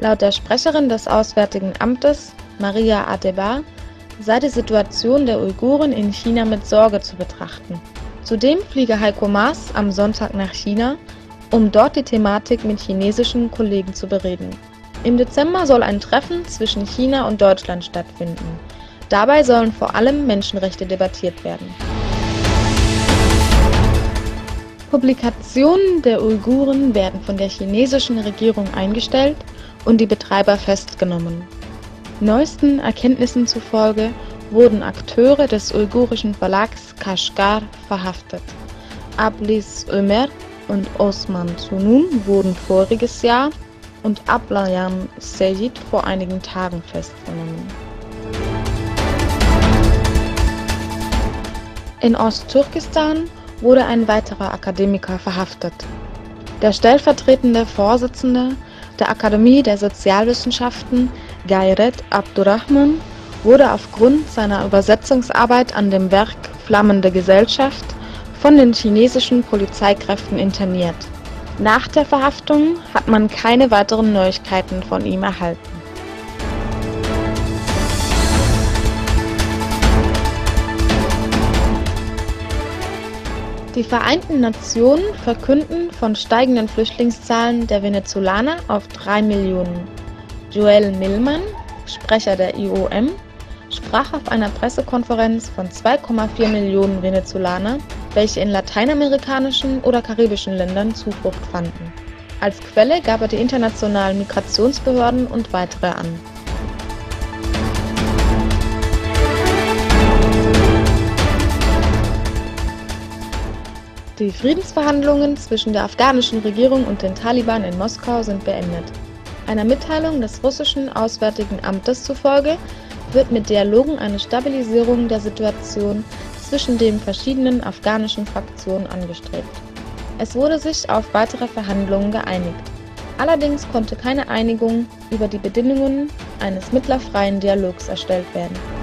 Laut der Sprecherin des Auswärtigen Amtes, Maria Adebar, sei die Situation der Uiguren in China mit Sorge zu betrachten. Zudem fliege Heiko Maas am Sonntag nach China, um dort die Thematik mit chinesischen Kollegen zu bereden. Im Dezember soll ein Treffen zwischen China und Deutschland stattfinden. Dabei sollen vor allem Menschenrechte debattiert werden. Publikationen der Uiguren werden von der chinesischen Regierung eingestellt und die Betreiber festgenommen. Neuesten Erkenntnissen zufolge wurden Akteure des uigurischen Verlags Kashgar verhaftet. Ablis Ömer und Osman Sunun wurden voriges Jahr und Ablayan Seyit vor einigen Tagen festgenommen. In Osttürkestan wurde ein weiterer Akademiker verhaftet. Der stellvertretende Vorsitzende der Akademie der Sozialwissenschaften, Gayret Abdurrahman, wurde aufgrund seiner Übersetzungsarbeit an dem Werk Flammende Gesellschaft von den chinesischen Polizeikräften interniert. Nach der Verhaftung hat man keine weiteren Neuigkeiten von ihm erhalten. Die Vereinten Nationen verkünden von steigenden Flüchtlingszahlen der Venezolaner auf 3 Millionen. Joel Millman, Sprecher der IOM, sprach auf einer Pressekonferenz von 2,4 Millionen Venezolaner, welche in lateinamerikanischen oder karibischen Ländern Zuflucht fanden. Als Quelle gab er die internationalen Migrationsbehörden und weitere an. Die Friedensverhandlungen zwischen der afghanischen Regierung und den Taliban in Moskau sind beendet. Einer Mitteilung des russischen Auswärtigen Amtes zufolge wird mit Dialogen eine Stabilisierung der Situation zwischen den verschiedenen afghanischen Fraktionen angestrebt. Es wurde sich auf weitere Verhandlungen geeinigt. Allerdings konnte keine Einigung über die Bedingungen eines mittlerfreien Dialogs erstellt werden.